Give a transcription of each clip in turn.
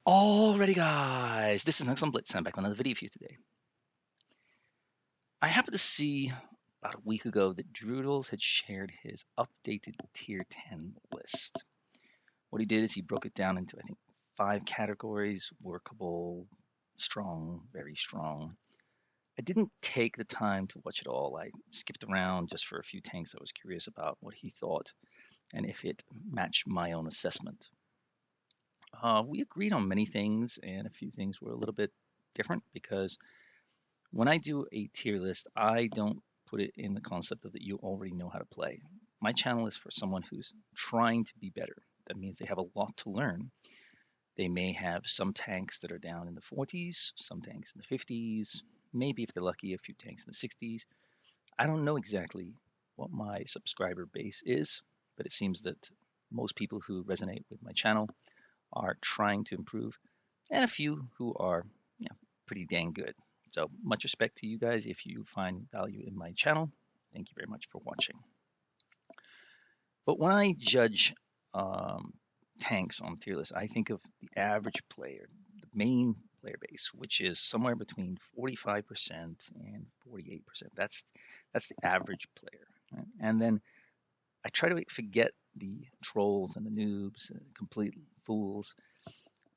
Alrighty, guys, this is snugsonblitz. I'm back with another video for you today. I happened to see about a week ago that Droodles had shared his updated tier 10 list. What he did is he broke it down into, I think, 5 categories: workable, strong, very strong. I didn't take the time to watch it all. I skipped around just for a few tanks. I was curious about what he thought and if it matched my own assessment. We agreed on many things, and a few things were a little bit different because when I do a tier list, I don't put it in the concept of that you already know how to play. My channel is for someone who's trying to be better. That means they have a lot to learn. They may have some tanks that are down in the 40s, some tanks in the 50s, maybe if they're lucky, a few tanks in the 60s. I don't know exactly what my subscriber base is, but it seems that most people who resonate with my channel are trying to improve, and a few who are pretty dang good. So much respect to you guys if you find value in my channel. Thank you very much for watching. But when I judge tanks on tier list, I think of the average player, the main player base, which is somewhere between 45% and 48%. That's the average player. Right? And then I try to forget the trolls and the noobs, and complete fools.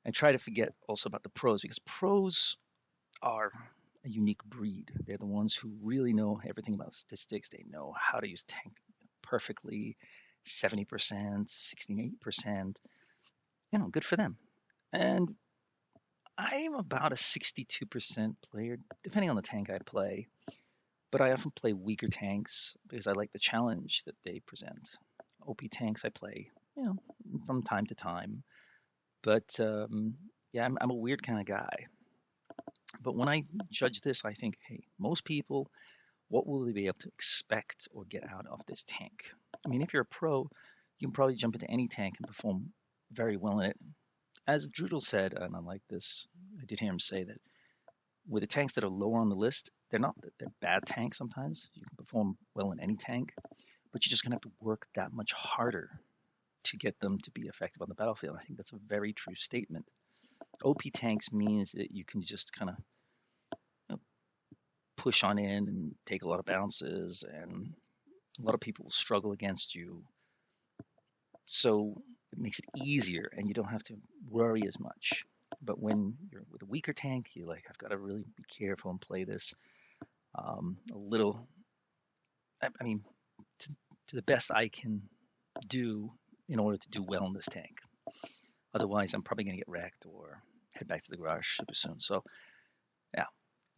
I try to forget also about the pros, because pros are a unique breed. They're the ones who really know everything about statistics. They know how to use tank perfectly, 70%, 68%. Good for them. And I'm about a 62% player, depending on the tank I play. But I often play weaker tanks because I like the challenge that they present. OP tanks I play, from time to time. But yeah, I'm a weird kind of guy. But when I judge this, I think, hey, most people, what will they be able to expect or get out of this tank? I mean, if you're a pro, you can probably jump into any tank and perform very well in it. As Drudel said, and I like this, I did hear him say that with the tanks that are lower on the list, they're bad tanks sometimes. You can perform well in any tank, but you're just gonna have to work that much harder to get them to be effective on the battlefield. I think that's a very true statement. OP tanks means that you can just kind of push on in and take a lot of bounces, and a lot of people will struggle against you. So it makes it easier, and you don't have to worry as much. But when you're with a weaker tank, you're like, I've got to really be careful and play this a little. I mean, to the best I can do in order to do well in this tank. Otherwise, I'm probably going to get wrecked or head back to the garage super soon. So, yeah,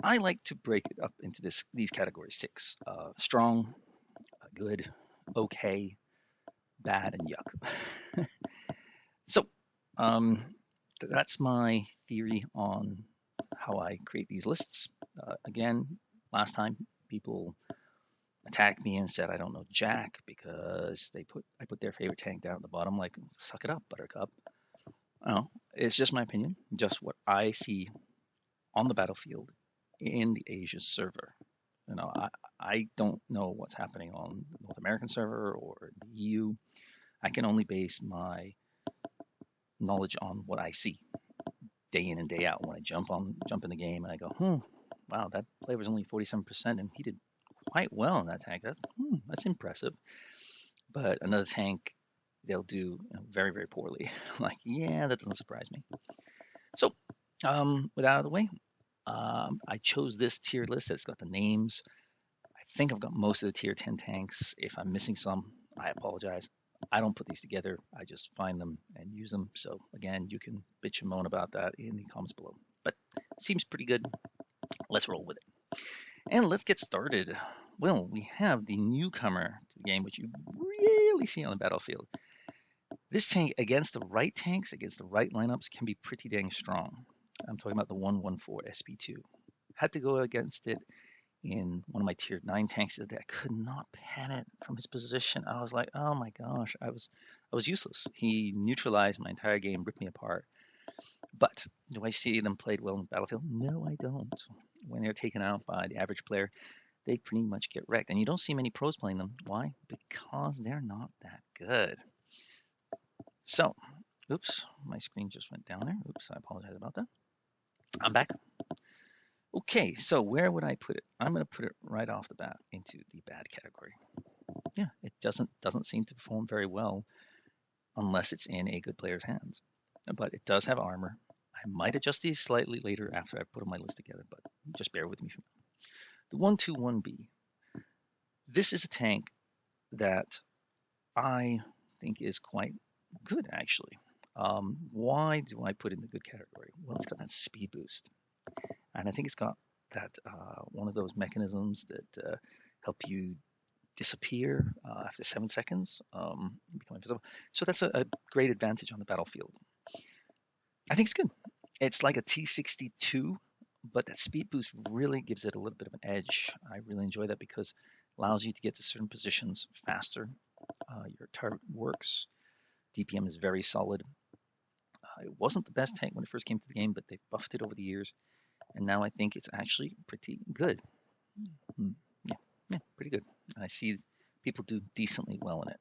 I like to break it up into these categories: 6: strong, good, okay, bad, and yuck. So, that's my theory on how I create these lists. Again, last time people attacked me and said I don't know Jack because I put their favorite tank down at the bottom. Like, suck it up, Buttercup. No, it's just my opinion, just what I see on the battlefield in the Asia server. I don't know what's happening on the North American server or the EU. I can only base my knowledge on what I see day in and day out. When I jump in the game and I go, wow, that player was only 47% and he did quite well in that tank. That's impressive. But another tank, they'll do very, very poorly. Like, yeah, that doesn't surprise me. So, with that out of the way, I chose this tier list that's got the names. I think I've got most of the tier 10 tanks. If I'm missing some, I apologize. I don't put these together. I just find them and use them. So again, you can bitch and moan about that in the comments below. But seems pretty good. Let's roll with it. And let's get started. Well, we have the newcomer to the game, which you rarely see on the battlefield. This tank against the right tanks, against the right lineups, can be pretty dang strong. I'm talking about the 114 SP2. Had to go against it in one of my tier 9 tanks the other day. I could not pan it from his position. I was like, oh my gosh, I was useless. He neutralized my entire game, ripped me apart. But do I see them played well in the battlefield? No, I don't. When they're taken out by the average player, they pretty much get wrecked. And you don't see many pros playing them. Why? Because they're not that good. So Oops, my screen just went down there. Oops, I apologize about that. I'm back. Okay, so where would I put it? I'm going to put it right off the bat into the bad category. Yeah, it doesn't seem to perform very well unless it's in a good player's hands. But it does have armor. I might adjust these slightly later after I put my list together, but just bear with me. The 121B. This is a tank that I think is quite good, actually. Why do I put it in the good category? Well, it's got that speed boost, and I think it's got that one of those mechanisms that help you disappear after 7 seconds, become invisible. So that's a great advantage on the battlefield. I think it's good. It's like a T62, but that speed boost really gives it a little bit of an edge. I really enjoy that because it allows you to get to certain positions faster. Your target works. DPM is very solid. It wasn't the best tank when it first came to the game, but they've buffed it over the years, and now I think it's actually pretty good. Yeah, yeah, pretty good. I see people do decently well in it.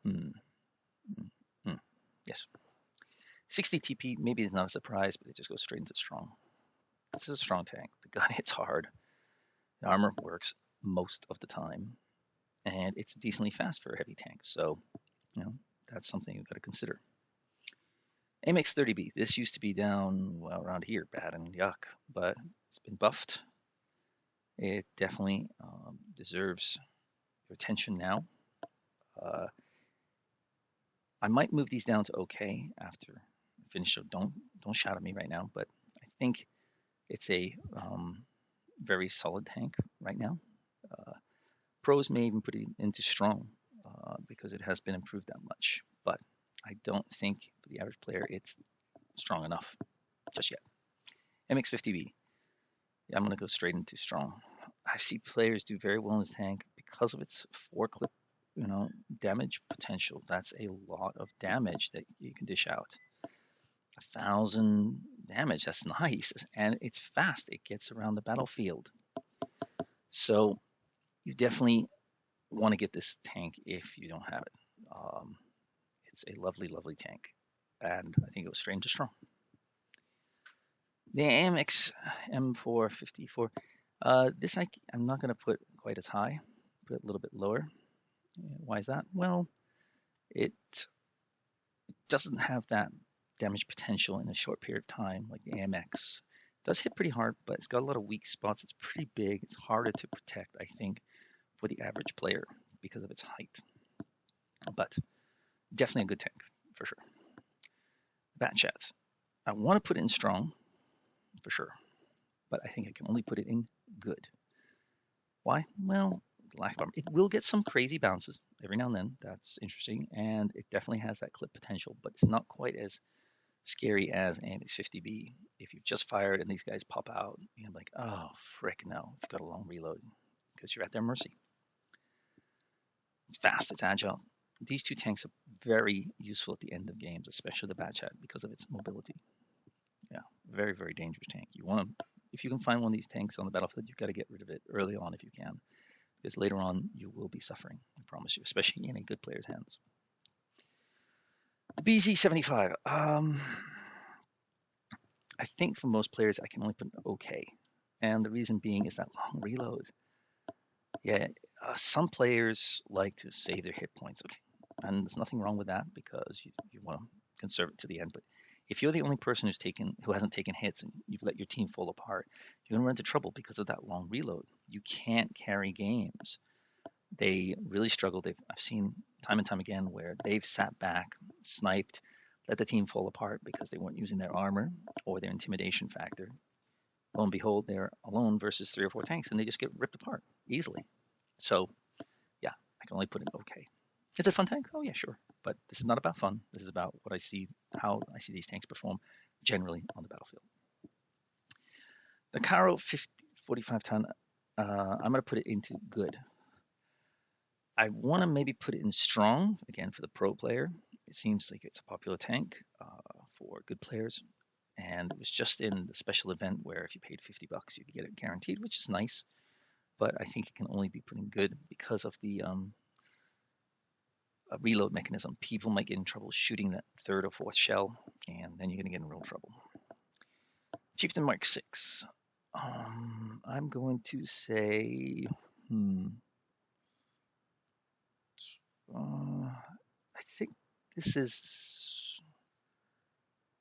Mm, mm, mm. Yes. 60 TP maybe is not a surprise, but it just goes straight into strong. This is a strong tank. The gun hits hard. The armor works most of the time, and it's decently fast for a heavy tank. So, that's something you've got to consider. AMX 30B. This used to be down, well, around here, bad and yuck, but it's been buffed. It definitely deserves your attention now. I might move these down to okay after I finish, so don't shout at me right now, but I think it's a very solid tank right now. Pros may even put it into strong because it has been improved that much, but I don't think for the average player it's strong enough just yet. MX50B, yeah, I'm going to go straight into strong. I see players do very well in this tank because of its 4-clip, damage potential. That's a lot of damage that you can dish out. 1,000 damage, that's nice, and it's fast. It gets around the battlefield. So you definitely want to get this tank if you don't have it. It's a lovely, lovely tank, and I think it was straight into strong. The AMX M454. This I'm not going to put quite as high, put it a little bit lower. Why is that? Well, it doesn't have that damage potential in a short period of time like the AMX. It does hit pretty hard, but it's got a lot of weak spots. It's pretty big. It's harder to protect, I think, for the average player because of its height. But definitely a good tank, for sure. Bat chats. I want to put it in strong, for sure, but I think I can only put it in good. Why? Well, lack of armor. It will get some crazy bounces every now and then. That's interesting, and it definitely has that clip potential, but it's not quite as scary as AMX 50B. If you've just fired and these guys pop out, you're like, oh, frick, no. You've got a long reload because you're at their mercy. It's fast, it's agile. These two tanks are very useful at the end of games, especially the Bat Chat because of its mobility. Yeah, very, very dangerous tank. If you can find one of these tanks on the battlefield, you've got to get rid of it early on if you can, because later on you will be suffering, I promise you, especially in a good player's hands. The BZ75. I think for most players, I can only put okay. And the reason being is that long reload. Yeah, some players like to save their hit points, okay? And there's nothing wrong with that because you want to conserve it to the end. But if you're the only person who hasn't taken hits and you've let your team fall apart, you're going to run into trouble because of that long reload. You can't carry games. They really struggle. I've seen time and time again where they've sat back, sniped, let the team fall apart because they weren't using their armor or their intimidation factor. Lo and behold, they're alone versus 3 or 4 tanks, and they just get ripped apart easily. So, yeah, I can only put in okay. Is it a fun tank? Oh, yeah, sure. But this is not about fun. This is about how I see these tanks perform generally on the battlefield. The Caro 45 ton, I'm going to put it into good. I want to maybe put it in strong, again, for the pro player. It seems like it's a popular tank for good players. And it was just in the special event where if you paid $50, you could get it guaranteed, which is nice. But I think it can only be put in good because of the reload mechanism. People might get in trouble shooting that third or fourth shell, and then you're going to get in real trouble. Chieftain Mark 6. I'm going to say, I think this is,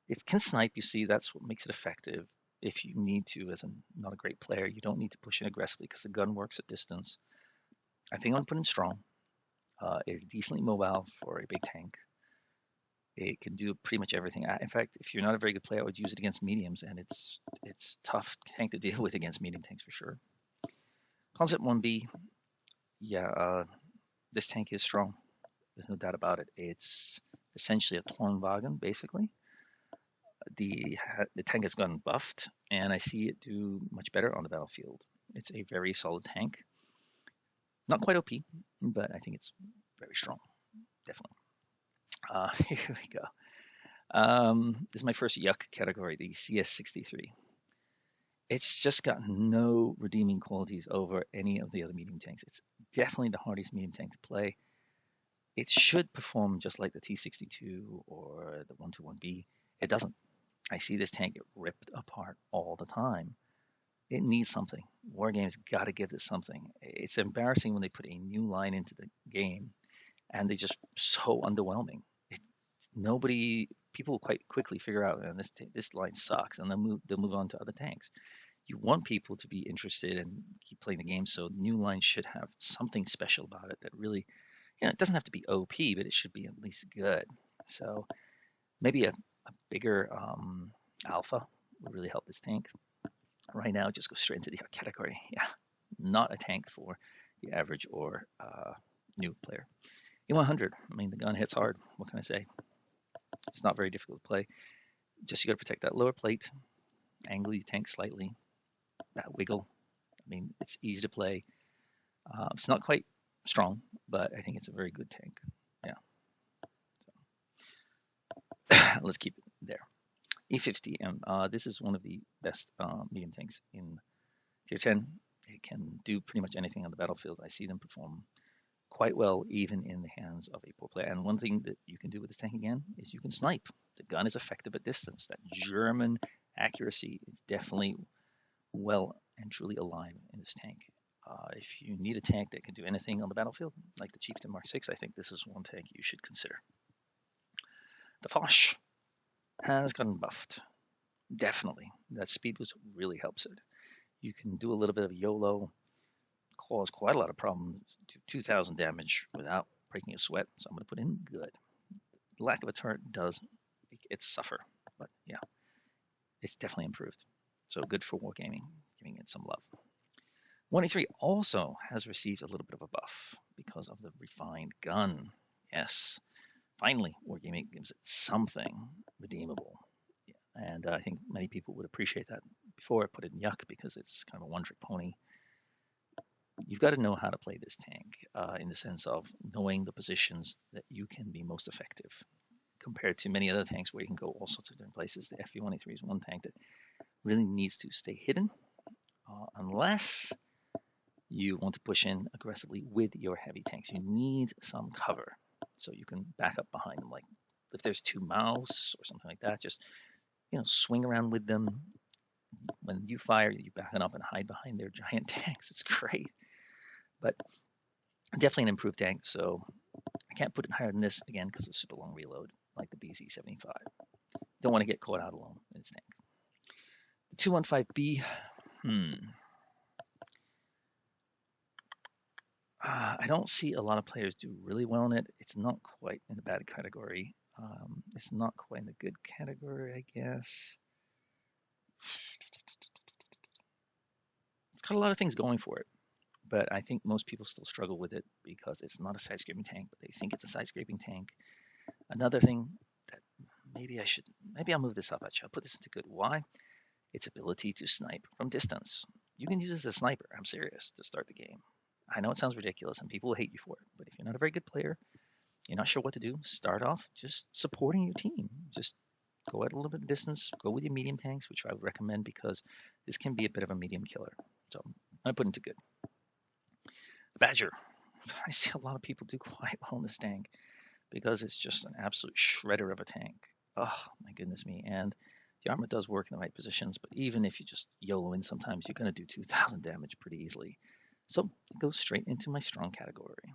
it can snipe, you see, that's what makes it effective. If you need to, as not a great player, you don't need to push in aggressively because the gun works at distance. I think I'm going to put in strong. It's decently mobile for a big tank. It can do pretty much everything. In fact, if you're not a very good player, I would use it against mediums, and it's tough tank to deal with against medium tanks for sure. Concept 1B, yeah, this tank is strong. There's no doubt about it. It's essentially a Tornwagen, basically. The tank has gotten buffed, and I see it do much better on the battlefield. It's a very solid tank. Not quite OP, but I think it's very strong, definitely. Here we go. This is my first yuck category, the CS63. It's just got no redeeming qualities over any of the other medium tanks. It's definitely the hardest medium tank to play. It should perform just like the T62 or the 121B. It doesn't. I see this tank get ripped apart all the time. It needs something. Wargame's got to give this something. It's embarrassing when they put a new line into the game and they just so underwhelming. People quite quickly figure out, and this line sucks, and they'll move on to other tanks. You want people to be interested and keep playing the game, so new lines should have something special about it that really, it doesn't have to be OP, but it should be at least good. So maybe a bigger alpha would really help this tank. Right now, just go straight into the category. Yeah, not a tank for the average or new player. E100, I mean, the gun hits hard. What can I say? It's not very difficult to play. Just you got to protect that lower plate, angle your tank slightly, that wiggle. I mean, it's easy to play. It's not quite strong, but I think it's a very good tank. Yeah. So, let's keep it there. E50M. This is one of the best medium tanks in Tier 10. It can do pretty much anything on the battlefield. I see them perform quite well, even in the hands of a poor player. And one thing that you can do with this tank again is you can snipe. The gun is effective at distance. That German accuracy is definitely well and truly alive in this tank. If you need a tank that can do anything on the battlefield, like the Chieftain Mark 6, I think this is one tank you should consider. The Foch has gotten buffed. Definitely. That speed boost really helps it. You can do a little bit of YOLO, cause quite a lot of problems, to 2,000 damage without breaking a sweat. So I'm going to put in good. The lack of a turret does make it suffer, but yeah, it's definitely improved. So good for Wargaming, giving it some love. 183 also has received a little bit of a buff because of the refined gun. Yes, finally, Wargaming gives it something redeemable. Yeah. And I think many people would appreciate that. Before I put it in yuck because it's kind of a one-trick pony. You've got to know how to play this tank in the sense of knowing the positions that you can be most effective compared to many other tanks where you can go all sorts of different places. The FV183 is one tank that really needs to stay hidden unless you want to push in aggressively with your heavy tanks. You need some cover so you can back up behind them. Like if there's two mouths or something like that, just swing around with them. When you fire, you back it up and hide behind their giant tanks. It's great. But definitely an improved tank, so I can't put it higher than this again because it's super long reload, like the BZ75. Don't want to get caught out alone in this tank. The 215B, I don't see a lot of players do really well in it. It's not quite in the bad category. It's not quite in the good category, I guess. It's got a lot of things going for it. But I think most people still struggle with it because it's not a side-scraping tank, but they think it's a side-scraping tank. Another thing that maybe I'll move this up. Actually, I'll put this into good. Why? Its ability to snipe from distance. You can use this as a sniper. I'm serious, to start the game. I know it sounds ridiculous and people will hate you for it, but if you're not a very good player, you're not sure what to do, start off just supporting your team. Just go at a little bit of distance, go with your medium tanks, which I would recommend because this can be a bit of a medium killer. So I put into good. Badger. I see a lot of people do quite well in this tank. because it's just an absolute shredder of a tank. Oh my goodness me! And the armor does work in the right positions, but even if you just YOLO in, sometimes you're going to do 2,000 damage pretty easily. So it goes straight into my strong category.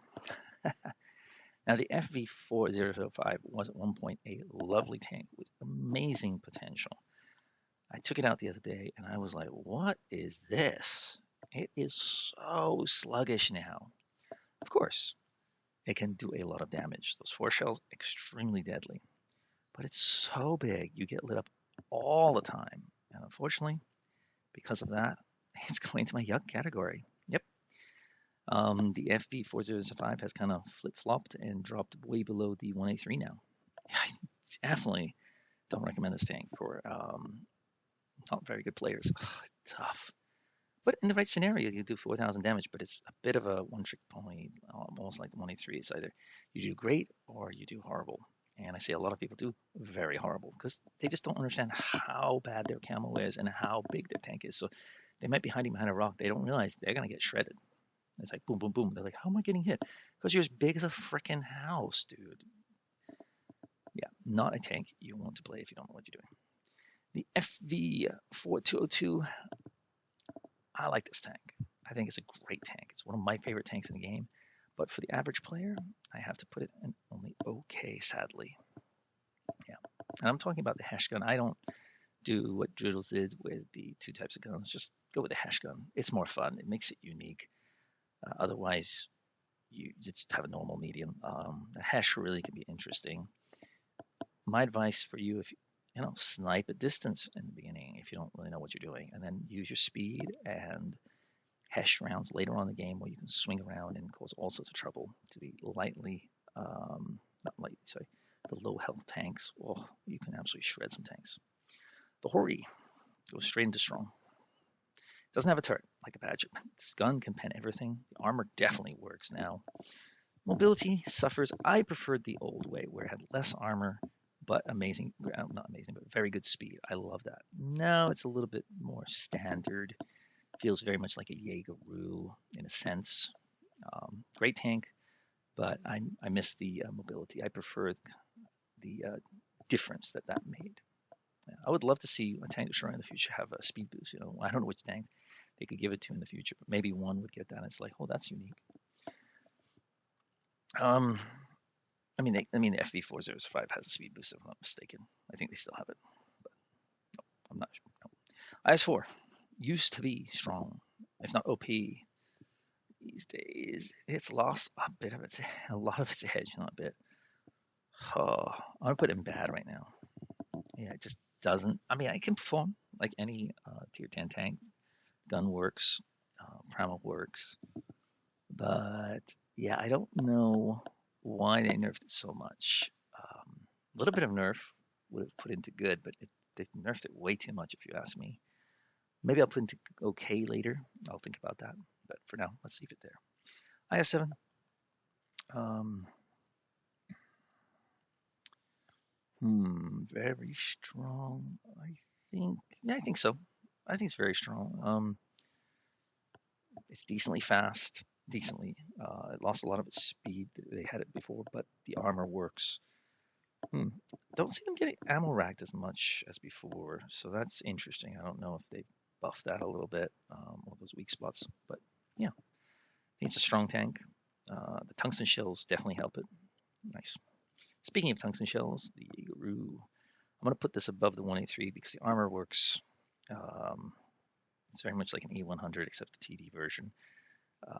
Now the FV4005 was at one point a lovely tank with amazing potential. I took it out the other day and I was like, what is this? It is so sluggish now. Of course, it can do a lot of damage. Those 4 shells, extremely deadly. But it's so big, you get lit up all the time. And unfortunately, because of that, it's going into my yuck category. Yep. The FV4005 has kind of flip-flopped and dropped way below the 1A3 now. I definitely don't recommend this tank for not very good players. Tough. But in the right scenario, you do 4,000 damage, but it's a bit of a one-trick pony, almost like the 1A3. It's either you do great or you do horrible. And I see a lot of people do very horrible because they just don't understand how bad their camo is and how big their tank is. So they might be hiding behind a rock. They don't realize they're going to get shredded. It's like boom, boom, boom. They're like, how am I getting hit? Because you're as big as a freaking house, dude. Yeah, not a tank you want to play if you don't know what you're doing. The FV4202, I like this tank. I think it's a great tank. It's one of my favorite tanks in the game. But for the average player, I have to put it in only okay, sadly. Yeah. And I'm talking about the Hesh gun. I don't do what Driddles did with the 2 types of guns. Just go with the Hesh gun. It's more fun. It makes it unique. Otherwise, you just have a normal medium. The Hesh really can be interesting. My advice for you, if you know, snipe at distance in the beginning if you don't really know what you're doing, and then use your speed and Hesh rounds later on in the game where you can swing around and cause all sorts of trouble to the not lightly, sorry, the low health tanks. Oh, you can absolutely shred some tanks. The Hori goes straight into strong. Doesn't have a turret like a Badger. This gun can pen everything. The armor definitely works now. Mobility suffers. I preferred the old way where it had less armor but amazing, not amazing, but very good speed. I love that. Now it's a little bit more standard. Feels very much like a Jaeger-Roo in a sense. Great tank, but I miss the mobility. I prefer the difference that made. I would love to see a tank destroyer in the future have a speed boost. You know, I don't know which tank they could give it to in the future, but maybe one would get that. It's like, oh, that's unique. I mean, the FV4005 has a speed boost, if I'm not mistaken. I think they still have it, but no, I'm not sure. No. IS-4 used to be strong, if not OP. These days, it's lost a lot of its edge, not a bit. Oh, I'm gonna put it in bad right now. Yeah, it just doesn't. I mean, I can perform like any tier 10 tank. Gun works, primal works, but yeah, I don't know why they nerfed it so much. A little bit of nerf would have put into good, but they've nerfed it way too much, if you ask me. Maybe I'll put into okay later. I'll think about that. But for now, let's leave it there. IS-7. Very strong. I think. Yeah, I think so. I think it's very strong. It's decently fast. Decently. It lost a lot of its speed. They had it before, but the armor works. Don't see them getting ammo racked as much as before, so that's interesting. I don't know if they buffed that a little bit, all those weak spots, but yeah, I think it's a strong tank. The tungsten shells definitely help it. Nice. Speaking of tungsten shells, the Jaeger-Roo, I'm going to put this above the 1A3 because the armor works. It's very much like an E100 except the TD version.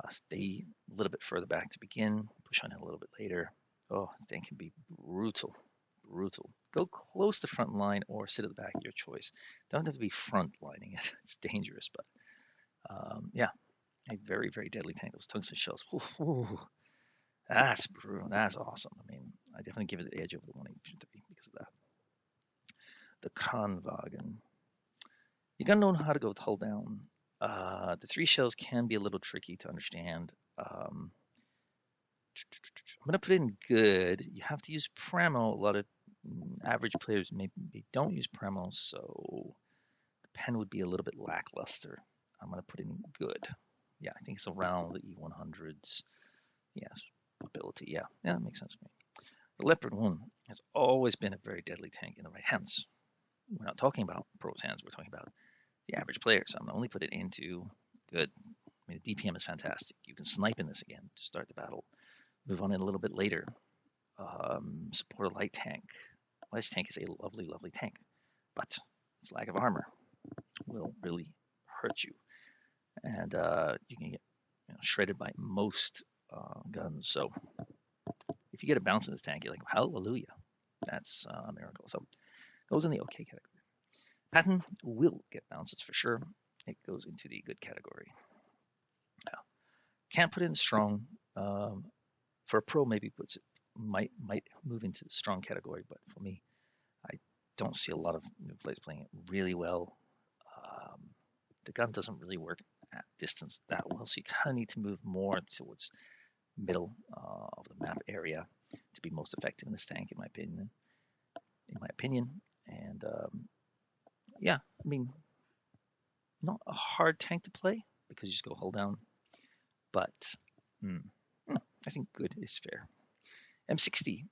Stay a little bit further back to begin, push on it a little bit later. Oh, this thing can be brutal. Brutal. Go close to front line or sit at the back, your choice. Don't have to be front lining it. It's dangerous, but yeah, a very, very deadly tank. Those tungsten shells. Ooh, that's brutal. That's awesome. I mean, I definitely give it the edge over the 183 because of that. The Kranwagen. You gotta know how to go with hull down. The 3 shells can be a little tricky to understand. I'm gonna put it in good. You have to use Premo. A lot of average players maybe don't use Premo, so the pen would be a little bit lackluster. I'm gonna put it in good. Yeah, I think it's around the E100s. Yes, ability. Yeah, that makes sense to me. The Leopard 1 has always been a very deadly tank in the right hands. We're not talking about pros hands, we're talking about the average player. So I'm going to only put it into good. I mean, the DPM is fantastic. You can snipe in this again to start the battle. Move on in a little bit later. Support a light tank. Well, this tank is a lovely, lovely tank, but its lack of armor will really hurt you, and you can get shredded by most guns. So if you get a bounce in this tank, you're like, hallelujah, that's a miracle. So it goes in the okay category. Patton will get bounces for sure. It goes into the good category. Now, can't put in strong. For a pro, maybe puts it might move into the strong category, but for me, I don't see a lot of new players playing it really well. The gun doesn't really work at distance that well, so you kind of need to move more towards middle of the map area to be most effective in this tank, in my opinion. And yeah, I mean, not a hard tank to play because you just go hold down, but I think good is fair. M60,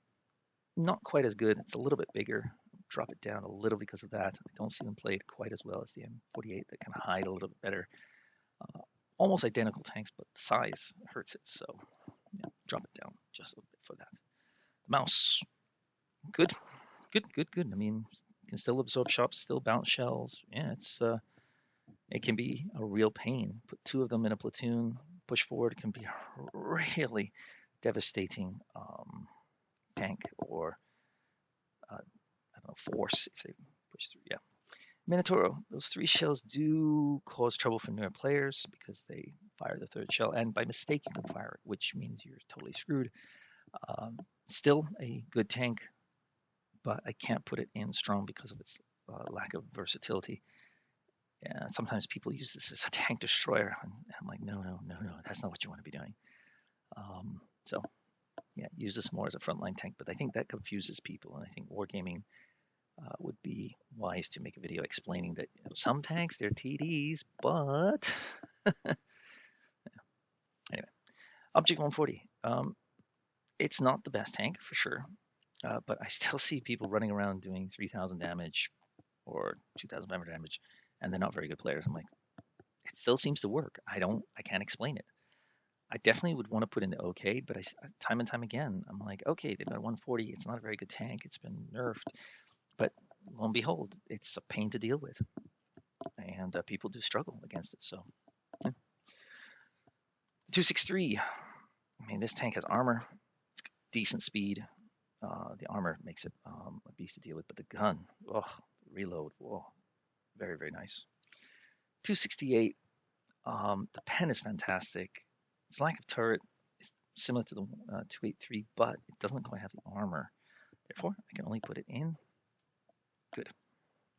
not quite as good. It's a little bit bigger. Drop it down a little because of that. I don't see them played quite as well as the M48 that can hide a little bit better. Almost identical tanks, but the size hurts it. So yeah, drop it down just a little bit for that. Mouse, good. I mean, can still absorb shots, still bounce shells. Yeah, it can be a real pain. Put two of them in a platoon, push forward. It can be really devastating tank or I don't know, force if they push through. Yeah. Minotauro, those 3 shells do cause trouble for newer players because they fire the 3rd shell, and by mistake you can fire it, which means you're totally screwed. Still a good tank, but I can't put it in strong because of its lack of versatility. Yeah, sometimes people use this as a tank destroyer, and I'm like, no, that's not what you want to be doing. So yeah, use this more as a frontline tank, but I think that confuses people, and I think Wargaming would be wise to make a video explaining that some tanks, they're TDs, but anyway. Object 140. It's not the best tank for sure, but I still see people running around doing 3,000 damage or 2,500 damage, and they're not very good players. I'm like, it still seems to work. I can't explain it. I definitely would want to put in the okay, but time and time again, I'm like, okay, they've got 140. It's not a very good tank. It's been nerfed, but lo and behold, it's a pain to deal with, and people do struggle against it. So, yeah. 263. I mean, this tank has armor. It's got decent speed. The armor makes it a beast to deal with, but the gun, reload, very, very nice. 268. The pen is fantastic. Its lack of turret is similar to the 283, but it doesn't quite have the armor. Therefore, I can only put it in good.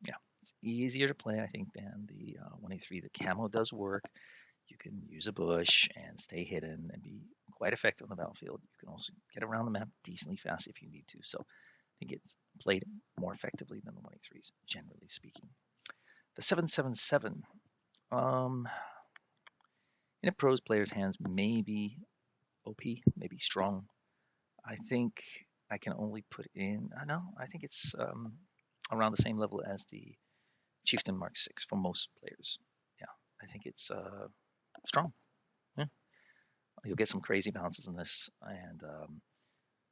Yeah, it's easier to play, I think, than the 183. The camo does work. You can use a bush and stay hidden and be quite effective on the battlefield. You can also get around the map decently fast if you need to. So I think it's played more effectively than the 183s, generally speaking. The 777, in a pros player's hands, maybe OP, maybe strong. I think I can only put in, I think it's around the same level as the Chieftain Mark 6 for most players. Yeah, I think it's strong. Yeah. You'll get some crazy bounces in this, and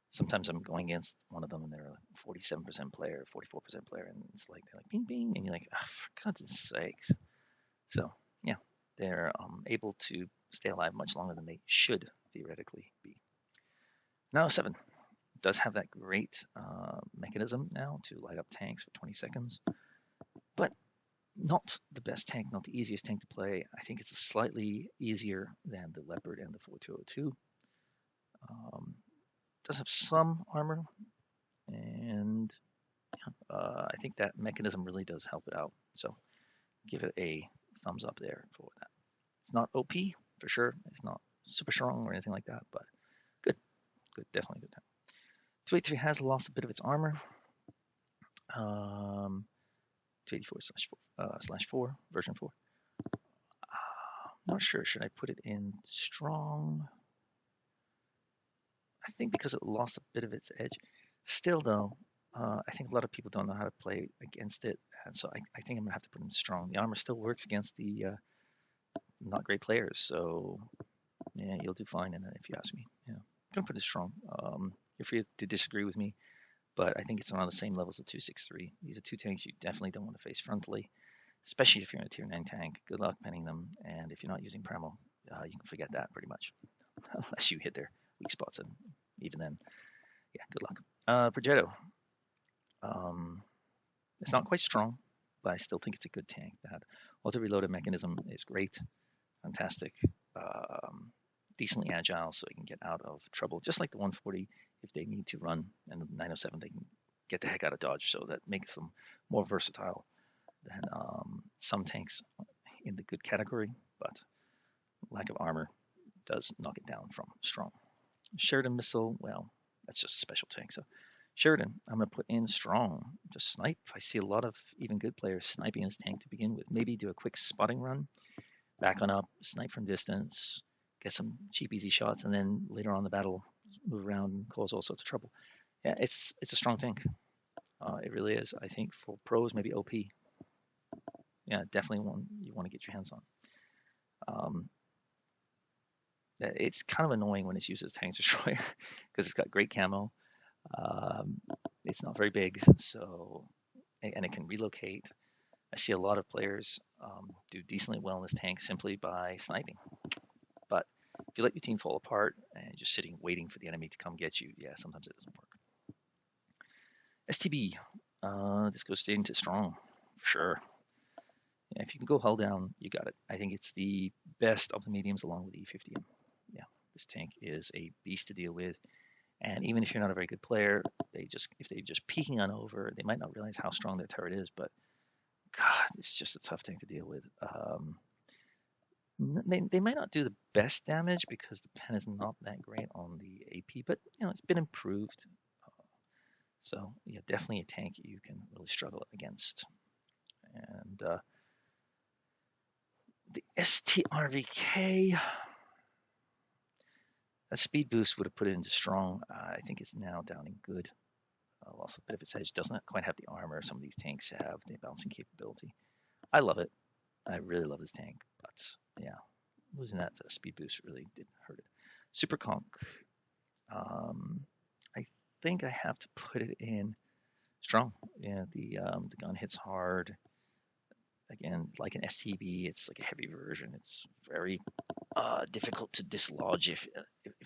sometimes I'm going against one of them, and they're a 47% player, 44% player, and it's like they're like ping ping, and you're like, for God's sakes. So yeah, they're able to stay alive much longer than they should theoretically be. Now 7 does have that great mechanism now to light up tanks for 20 seconds, but not the best tank, not the easiest tank to play. I think it's slightly easier than the Leopard and the 4202. Does have some armor, and I think that mechanism really does help it out. So give it a thumbs up there for that. It's not OP for sure. It's not super strong or anything like that, but good, definitely good. 283 has lost a bit of its armor. 284/4 version 4. Not sure. Should I put it in strong? I think because it lost a bit of its edge. Still, though, I think a lot of people don't know how to play against it, and so I think I'm gonna have to put in strong. The armor still works against the not great players, so yeah, you'll do fine in it if you ask me. Yeah, I'm gonna put it strong. You're free to disagree with me, but I think it's around the same level as the 263. These are two tanks you definitely don't want to face frontally, especially if you're in a tier 9 tank. Good luck penning them, and if you're not using Premo, you can forget that pretty much, unless you hit their weak spots, and even then, yeah, good luck. Progetto, um, it's not quite strong, but I still think it's a good tank. That auto reloaded mechanism is great, fantastic, um, decently agile, so it can get out of trouble, just like the 140 if they need to run, and the 907 they can get the heck out of dodge. So that makes them more versatile than some tanks in the good category, but lack of armor does knock it down from strong. Sheridan missile, well, that's just a special tank. So Sheridan, I'm going to put in strong. Just snipe. I see a lot of even good players sniping his tank to begin with. Maybe do a quick spotting run, back on up, snipe from distance, get some cheap, easy shots, and then later on in the battle, move around and cause all sorts of trouble. Yeah, it's a strong tank. It really is. I think for pros, maybe OP. Yeah, definitely one you want to get your hands on. Um, it's kind of annoying when it's used as tank destroyer because it's got great camo. Um, it's not very big, so and it can relocate. I see a lot of players do decently well in this tank simply by sniping. But if you let your team fall apart and just sitting waiting for the enemy to come get you, yeah, sometimes it doesn't work. STB, this goes straight into strong, for sure. Yeah, if you can go hull down, you got it. I think it's the best of the mediums along with E50. Yeah, this tank is a beast to deal with. And even if you're not a very good player, if they're just peeking on over, they might not realize how strong their turret is. But God, it's just a tough thing to deal with. They might not do the best damage because the pen is not that great on the AP, but it's been improved. So yeah, definitely a tank you can really struggle against. And the STRVK, a speed boost would have put it into strong. I think it's now down in good. Lost a bit of its edge. Doesn't quite have the armor some of these tanks have, the bouncing capability. I love it. I really love this tank, but yeah, losing that speed boost really did hurt it. Super Conk. I think I have to put it in strong. Yeah, the gun hits hard. Again, like an STB, it's like a heavy version. It's very difficult to dislodge if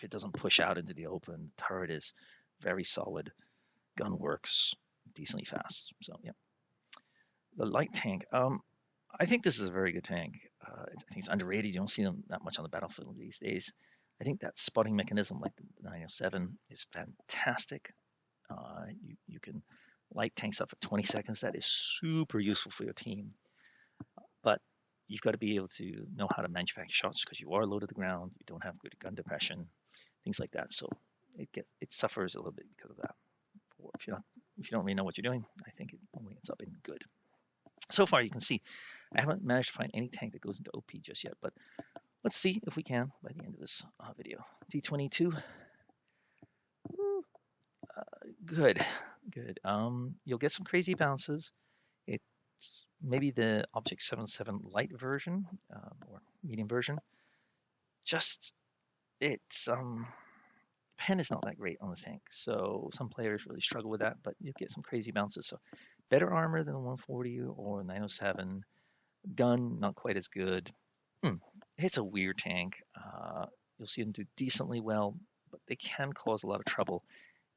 it doesn't push out into the open. The turret is very solid. Gun works decently fast. So yeah, the light tank. I think this is a very good tank. I think it's underrated. You don't see them that much on the battlefield these days. I think that spotting mechanism, like the 907, is fantastic. You can light tanks up for 20 seconds. That is super useful for your team. But you've got to be able to know how to manufacture shots because you are low to the ground. You don't have good gun depression, things like that. So it suffers a little bit because of that. Or if you don't really know what you're doing, I think it only ends up in good. So far, you can see I haven't managed to find any tank that goes into OP just yet, but let's see if we can by the end of this video. T22, good, good. You'll get some crazy bounces. It's maybe the Object 77 light version or medium version. Just it's pen is not that great on the tank, so some players really struggle with that, but you get some crazy bounces. So better armor than the 140 or 907. Gun not quite as good. It's a weird tank. You'll see them do decently well, but they can cause a lot of trouble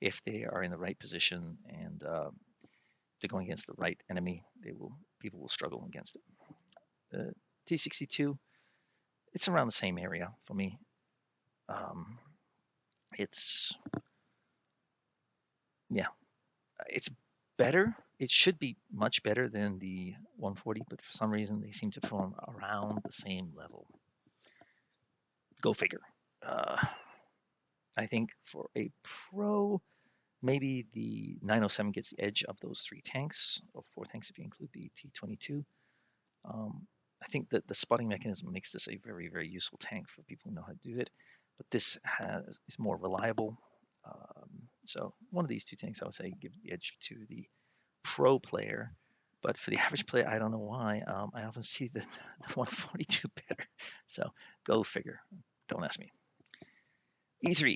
if they are in the right position and they're going against the right enemy. People will struggle against it. The T62, it's around the same area for me. It's better. It should be much better than the 140, but for some reason they seem to perform around the same level. Go figure. I think for a pro, maybe the 907 gets the edge of those three tanks, or four tanks if you include the T22. I think that the spotting mechanism makes this a very, very useful tank for people who know how to do it. But this is more reliable. So one of these two tanks, I would say, give the edge to the pro player. But for the average player, I don't know why. I often see the 142 better. So go figure. Don't ask me. E3.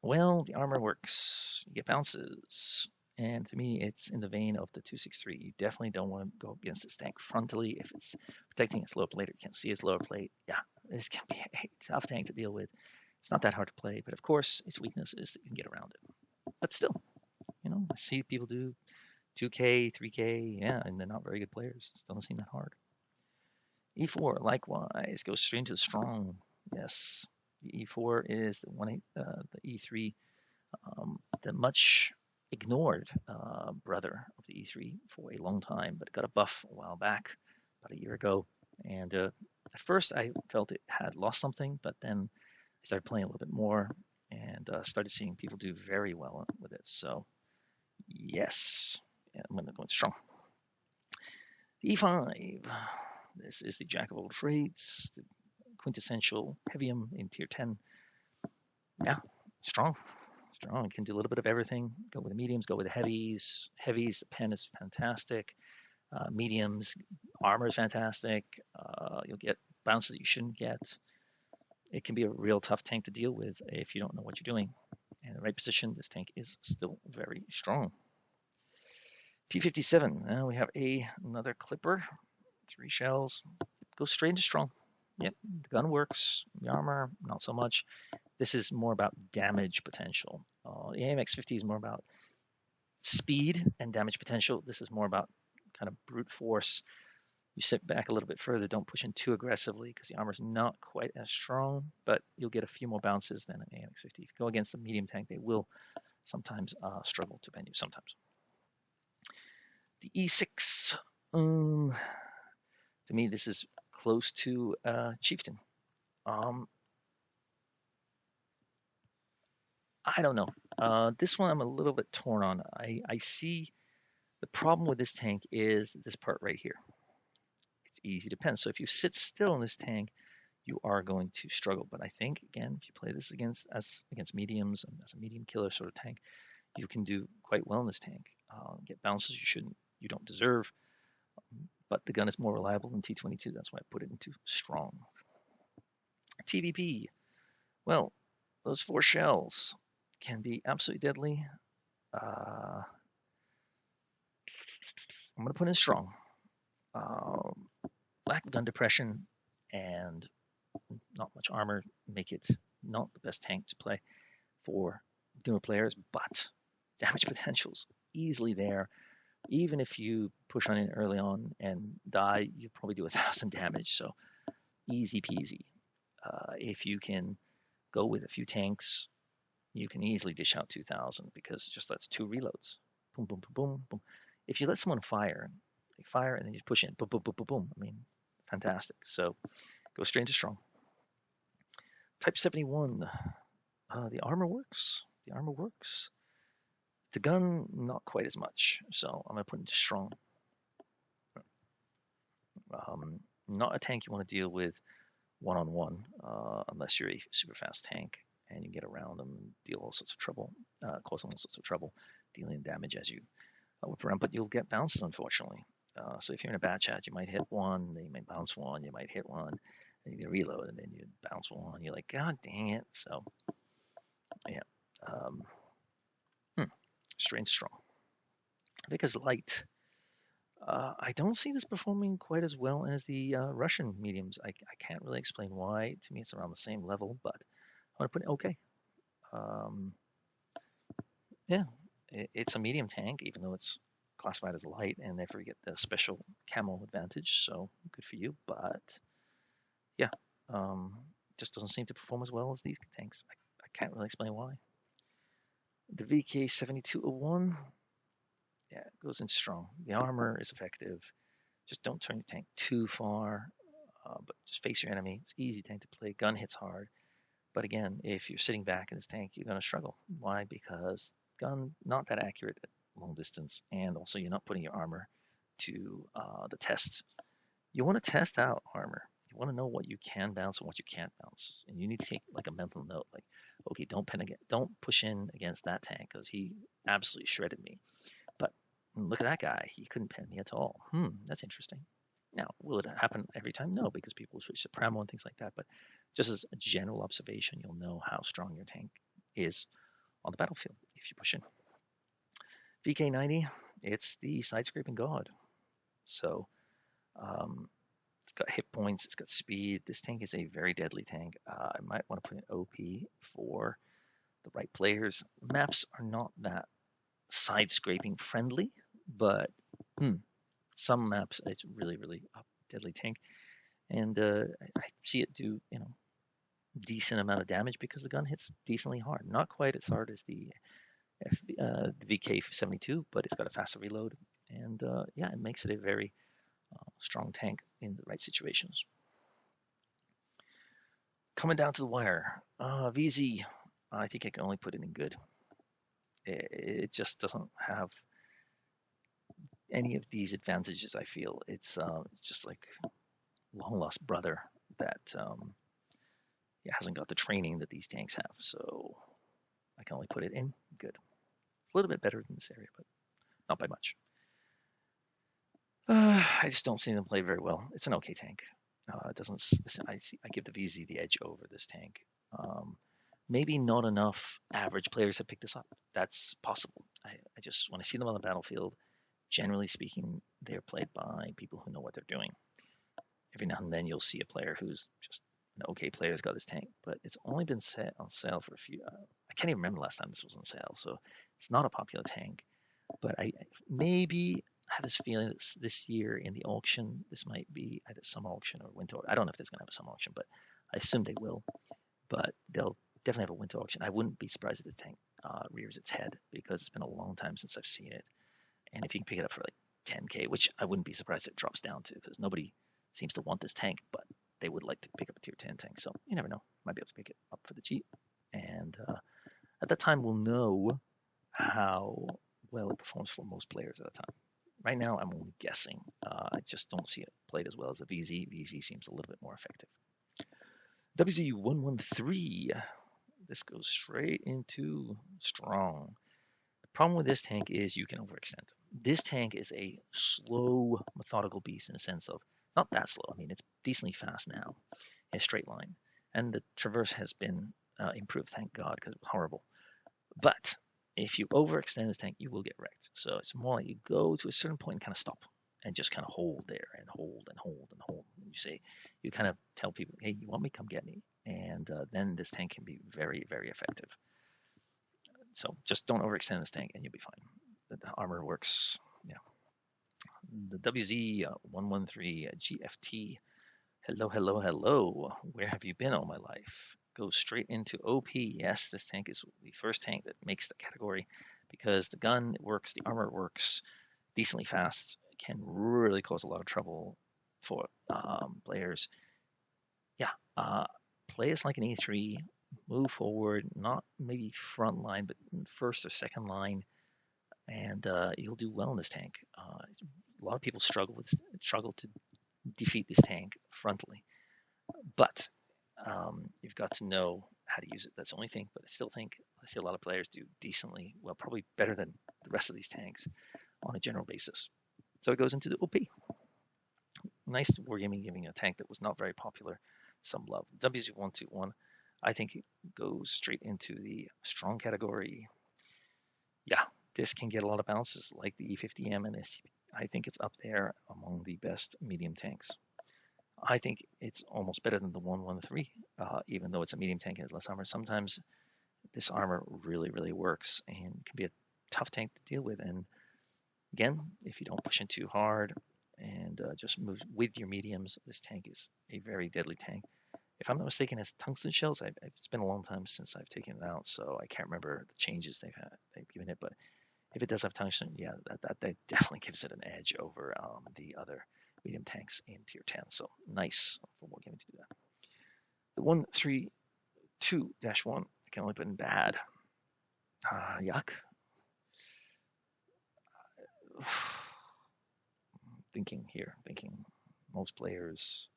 Well, the armor works. You get bounces. And to me, it's in the vein of the 263. You definitely don't want to go against this tank frontally. If it's protecting its lower plate or you can't see its lower plate, yeah, this can be a tough tank to deal with. It's not that hard to play, but of course, its weakness is that you can get around it. But still, I see people do 2K, 3K, yeah, and they're not very good players. It doesn't seem that hard. E4, likewise, goes straight into the strong. Yes, the E4 is the E3, the much ignored brother of the E3 for a long time, but it got a buff a while back, about a year ago. And at first, I felt it had lost something, but then I started playing a little bit more and started seeing people do very well with it. So, yes, yeah, I'm going to go strong. E5. This is the jack of all trades, the quintessential heavium in tier 10. Yeah, strong. Strong. You can do a little bit of everything. Go with the mediums, go with the heavies. Heavies, the pen is fantastic. Mediums, armor is fantastic. You'll get bounces that you shouldn't get. It can be a real tough tank to deal with if you don't know what you're doing. And in the right position, this tank is still very strong. P57. Now we have another clipper. 3 shells. Goes straight into strong. Yep, the gun works. The armor, not so much. This is more about damage potential. The AMX-50 is more about speed and damage potential. This is more about kind of brute force. You sit back a little bit further, don't push in too aggressively because the armor is not quite as strong, but you'll get a few more bounces than an AMX-50. If you go against the medium tank, they will sometimes struggle to bend you, sometimes. The E6, to me, this is close to Chieftain. I don't know. This one I'm a little bit torn on. I see the problem with this tank is this part right here. It's easy to pen. So if you sit still in this tank, you are going to struggle. But I think, again, if you play this against mediums and as a medium killer sort of tank, you can do quite well in this tank. Get bounces you don't deserve. But the gun is more reliable than T22. That's why I put it into strong. TVP. Well, those 4 shells can be absolutely deadly. I'm going to put in strong. Lack of gun depression and not much armor make it not the best tank to play for newer players, but damage potential's easily there. Even if you push on it early on and die, you probably do 1,000 damage, so easy peasy. If you can go with a few tanks, you can easily dish out 2,000 because it just lets 2 reloads. Boom, boom, boom, boom, boom. If you let someone fire, they fire and then you push in, boom, boom, boom, boom, boom. I mean, fantastic. So go straight into strong. Type 71. The armor works. The armor works. The gun, not quite as much. So I'm going to put into strong. Not a tank you want to deal with one-on-one unless you're a super fast tank and you get around them and deal all sorts of trouble, cause them all sorts of trouble, dealing damage as you whip around. But you'll get bounces, unfortunately. So if you're in a bad chat, you might hit one, then you might bounce one, you might hit one, and you reload, and then you bounce one. You're like, God dang it. So, yeah. Strange strong. Because light. I don't see this performing quite as well as the Russian mediums. I can't really explain why. To me, it's around the same level, but I'm going to put it okay. Yeah, it's a medium tank, even though it's classified as light, and therefore you get the special camo advantage, so good for you. But yeah, just doesn't seem to perform as well as these tanks. I can't really explain why. The VK7201, yeah, it goes in strong. The armor is effective. Just don't turn your tank too far, but just face your enemy. It's easy tank to play. Gun hits hard. But again, if you're sitting back in this tank, you're going to struggle. Why? Because gun not that accurate at long distance, and also you're not putting your armor to the test. You want to test out armor. You want to know what you can bounce and what you can't bounce, and you need to take like a mental note, like, okay, don't push in against that tank because he absolutely shredded me. But look at that guy. He couldn't pen me at all. That's interesting. Now, will it happen every time? No, because people switch to Pramo and things like that. But just as a general observation, you'll know how strong your tank is on the battlefield if you push in. VK90, it's the side scraping god. So um, it's got hit points, it's got speed. This tank is a very deadly tank. I might want to put an OP for the right players. Maps are not that side scraping friendly, but some maps it's really, really a deadly tank. And I see it do, decent amount of damage because the gun hits decently hard. Not quite as hard as the VK72, but it's got a faster reload. And yeah, it makes it a very strong tank in the right situations. Coming down to the wire, VZ, I think I can only put it in good. It just doesn't have any of these advantages. I feel it's just like long lost brother that hasn't got the training that these tanks have. So I can only put it in good. It's a little bit better than this area, but not by much. I just don't see them play very well. It's an okay tank. It doesn't. I give the VZ the edge over this tank. Maybe not enough average players have picked this up. That's possible. I just when I see them on the battlefield, generally speaking, they're played by people who know what they're doing. Every now and then you'll see a player who's just an okay player has got this tank, but it's only been set on sale for a few. I can't even remember the last time this was on sale, so it's not a popular tank. But I maybe have this feeling that this year in the auction, this might be either summer auction or winter. I don't know if there's going to have a summer auction, but I assume they will. But they'll definitely have a winter auction. I wouldn't be surprised if the tank rears its head because it's been a long time since I've seen it. And if you can pick it up for like 10K, which I wouldn't be surprised if it drops down to because nobody seems to want this tank, but they would like to pick up a tier 10 tank. So you never know. Might be able to pick it up for the cheap. And at that time, we'll know how well it performs for most players at a time. Right now, I'm only guessing. I just don't see it played as well as the VZ. VZ seems a little bit more effective. WZ113. This goes straight into strong. The problem with this tank is you can overextend. This tank is a slow, methodical beast in the sense of not that slow. I mean, it's decently fast now in a straight line. And the traverse has been improved, thank God, because it was horrible. But if you overextend this tank, you will get wrecked. So it's more like you go to a certain point and kind of stop and just kind of hold there and hold and hold and hold. And you kind of tell people, hey, you want me? Come get me. And then this tank can be very, very effective. So just don't overextend this tank and you'll be fine. The armor works. Yeah. The WZ113 GFT. Hello, hello, hello. Where have you been all my life? Goes straight into OP. Yes, this tank is the first tank that makes the category because the gun works, the armor works decently fast. It can really cause a lot of trouble for players. Yeah, play as like an E3, move forward, not maybe front line, but first or second line, and you'll do well in this tank. A lot of people struggle to defeat this tank frontally, but you've got to know how to use it. That's the only thing, but I still think I see a lot of players do decently well, probably better than the rest of these tanks on a general basis. So it goes into the OP. Nice wargaming giving a tank that was not very popular some love. WZ121, I think it goes straight into the strong category. Yeah, this can get a lot of bounces like the E50M and STP. I think it's up there among the best medium tanks. I think it's almost better than the 113, even though it's a medium tank and has less armor. Sometimes this armor really, really works and can be a tough tank to deal with. And again, if you don't push in too hard and just move with your mediums, this tank is a very deadly tank. If I'm not mistaken, it's tungsten shells. It's been a long time since I've taken it out, so I can't remember the changes they've given it. But if it does have tungsten, yeah, that definitely gives it an edge over the other medium tanks in tier 10. So nice for wargaming to do that. The 132-1, I can only put in bad. Yuck. Thinking most players.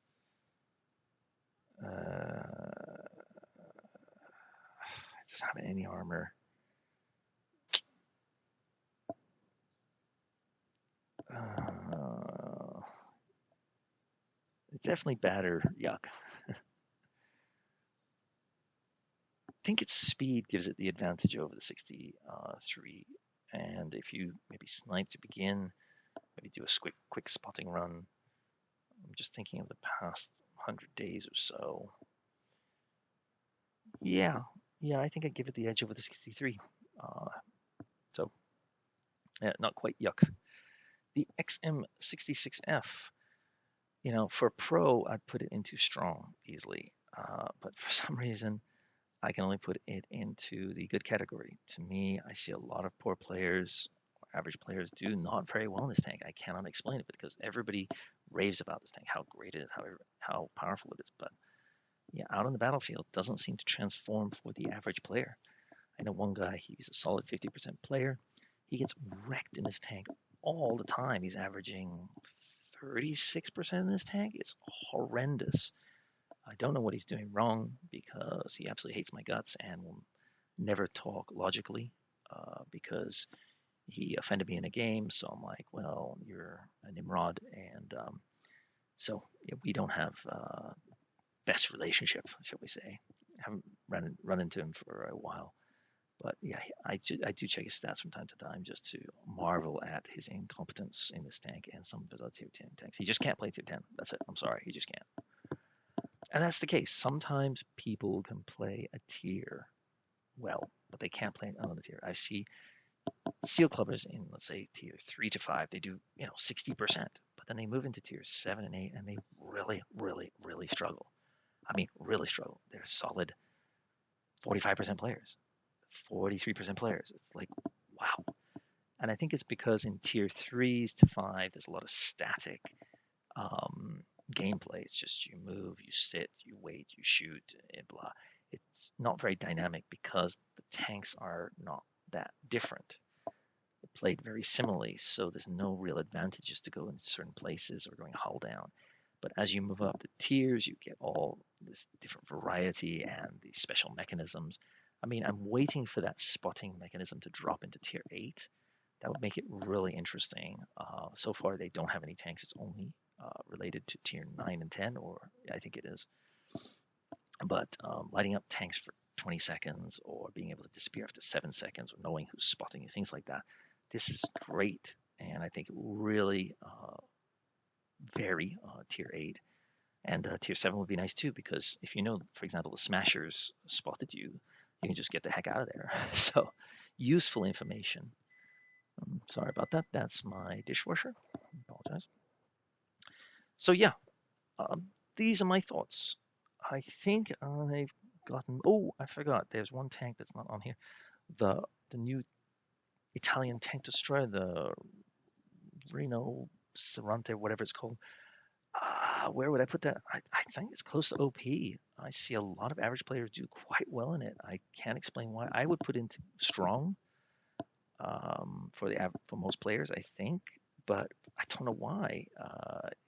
Doesn't have any armor. It's definitely bad or yuck. I think its speed gives it the advantage over the 63. And if you maybe snipe to begin, maybe do a quick spotting run. I'm just thinking of the past 100 days or so. Yeah, I think I'd give it the edge over the 63. So, yeah, not quite yuck. The XM66F, for pro, I'd put it into strong easily. But for some reason, I can only put it into the good category. To me, I see a lot of poor players, average players do not very well in this tank. I cannot explain it because everybody raves about this tank, how great it is, how powerful it is. But yeah, out on the battlefield, doesn't seem to transform for the average player. I know one guy, he's a solid 50% player. He gets wrecked in this tank all the time. He's averaging 36% in this tank. It's horrendous. I don't know what he's doing wrong because he absolutely hates my guts and will never talk logically because he offended me in a game. So I'm like, well, you're a Nimrod. And so yeah, we don't have best relationship, shall we say. I haven't run into him for a while. But yeah, I do check his stats from time to time just to marvel at his incompetence in this tank and some of his other tier 10 tanks. He just can't play tier 10. That's it. I'm sorry. He just can't. And that's the case. Sometimes people can play a tier well, but they can't play another tier. I see seal clubbers in, let's say, tier 3 to 5. They do, 60%, but then they move into tier 7 and 8 and they really, really, really struggle. I mean, really struggle. They're solid 45% players. 43% players. It's like, wow. And I think it's because in tier 3s to 5, there's a lot of static gameplay. It's just you move, you sit, you wait, you shoot, and blah. It's not very dynamic because the tanks are not that different. They're played very similarly, so there's no real advantages to go in certain places or going hull down. But as you move up the tiers, you get all this different variety and these special mechanisms. I mean, I'm waiting for that spotting mechanism to drop into tier 8. That would make it really interesting. So far, they don't have any tanks. It's only related to tier 9 and 10, or I think it is. But lighting up tanks for 20 seconds or being able to disappear after 7 seconds or knowing who's spotting you, things like that. This is great. And I think it will really vary tier 8. And tier 7 would be nice too, because if you know, for example, the smashers spotted you, you can just get the heck out of there. So useful information. Sorry about that. That's my dishwasher. Apologize. So yeah, these are my thoughts. I think I've gotten. Oh, I forgot. There's one tank that's not on here. The new Italian tank destroyer, the Reno Serrante, whatever it's called. Where would I put that? I think it's close to OP. I see a lot of average players do quite well in it. I can't explain why. I would put into strong for most players, I think, but I don't know why.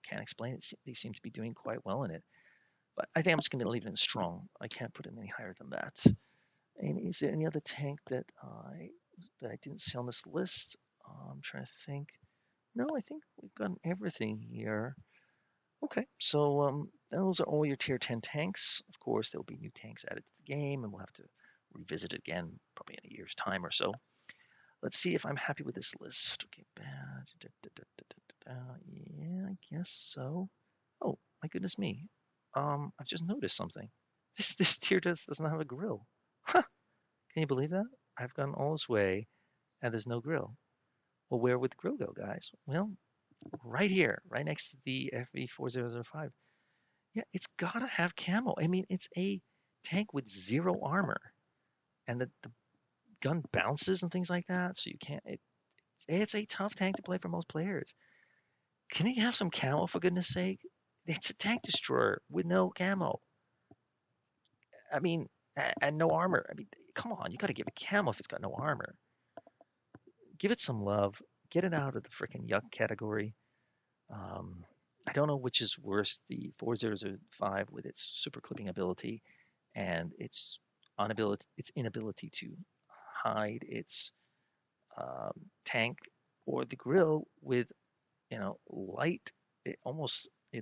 Can't explain it. They seem to be doing quite well in it. But I think I'm just going to leave it in strong. I can't put it any higher than that. And is there any other tank that I didn't see on this list? I'm trying to think. No, I think we've gotten everything here. Okay, so those are all your tier 10 tanks. Of course, there will be new tanks added to the game, and we'll have to revisit it again probably in a year's time or so. Let's see if I'm happy with this list. Okay, bad. Yeah, I guess so. Oh, my goodness me. I've just noticed something. This tier doesn't have a grill. Huh. Can you believe that? I've gone all this way, and there's no grill. Well, where would the grill go, guys? Well, right here, right next to the FV4005. Yeah, it's gotta have camo. I mean, it's a tank with 0 armor, and the gun bounces and things like that, so you can't. It's a tough tank to play for most players. Can he have some camo for goodness sake? It's a tank destroyer with no camo. I mean, and no armor. I mean, come on, you got to give it camo if it's got no armor. Give it some love. Get it out of the freaking yuck category. I don't know which is worse, the 4005 with its super clipping ability and its its inability to hide its tank or the grill with light. It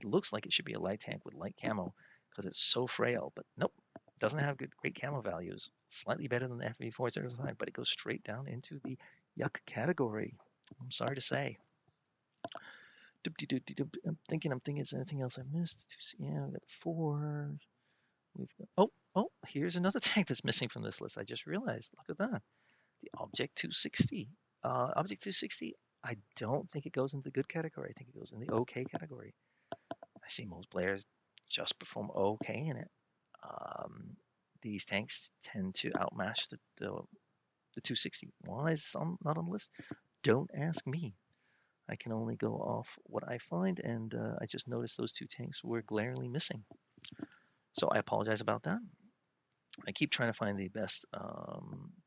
looks like it should be a light tank with light camo because it's so frail, but nope, doesn't have great camo values. Slightly better than the FV405, but it goes straight down into the yuck category. I'm sorry to say. I'm thinking, is there anything else I missed? Yeah, we got 4. We've got, here's another tank that's missing from this list. I just realized. Look at that. The Object 260. Object 260, I don't think it goes into the good category. I think it goes in the okay category. I see most players just perform okay in it. These tanks tend to outmatch the 260. Why is it not on the list? Don't ask me. I can only go off what I find, and I just noticed those 2 tanks were glaringly missing. So I apologize about that. I keep trying to find the best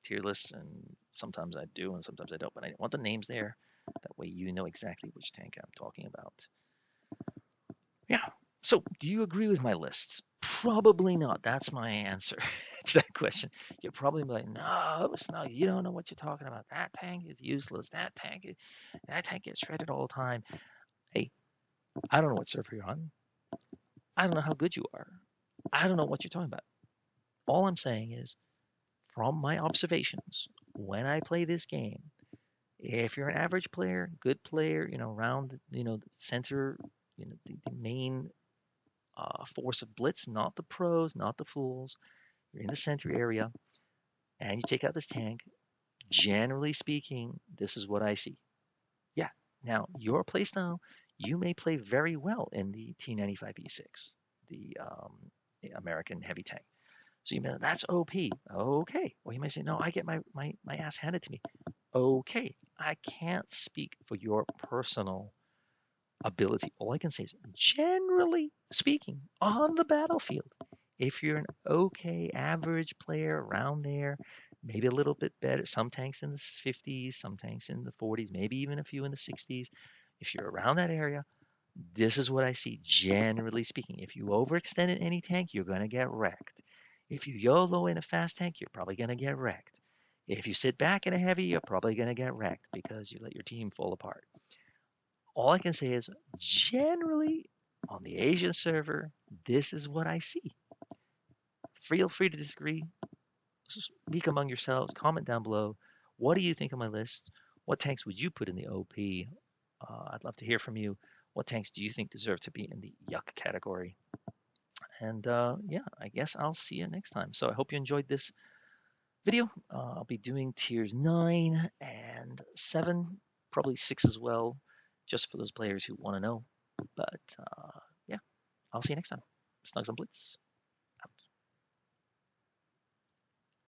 tier lists, and sometimes I do, and sometimes I don't. But I want the names there. That way you know exactly which tank I'm talking about. Yeah. So, do you agree with my list? Probably not. That's my answer to that question. You're probably like, no, you don't know what you're talking about. That tank is useless. That tank gets shredded all the time. Hey, I don't know what server you're on. I don't know how good you are. I don't know what you're talking about. All I'm saying is, from my observations, when I play this game, if you're an average player, good player, around, the center, the main force of blitz, not the pros, not the fools, you're in the center area, and you take out this tank, generally speaking, this is what I see. Yeah. Now, your playstyle, you may play very well in the T95E6, the American heavy tank. So you may, that's OP. Okay. Or you may say, no, I get my ass handed to me. Okay. I can't speak for your personal ability. All I can say is, generally speaking, on the battlefield, if you're an okay average player around there, maybe a little bit better, some tanks in the 50s, some tanks in the 40s, maybe even a few in the 60s. If you're around that area, this is what I see, generally speaking. If you overextend in any tank, you're going to get wrecked. If you YOLO in a fast tank, you're probably going to get wrecked. If you sit back in a heavy, you're probably going to get wrecked because you let your team fall apart. All I can say is, generally, on the Asian server, this is what I see. Feel free to disagree. Speak among yourselves. Comment down below. What do you think of my list? What tanks would you put in the OP? I'd love to hear from you. What tanks do you think deserve to be in the yuck category? And yeah, I guess I'll see you next time. So I hope you enjoyed this video. I'll be doing tiers 9 and 7, probably 6 as well, just for those players who want to know. But yeah, I'll see you next time. Snugs on Blitz.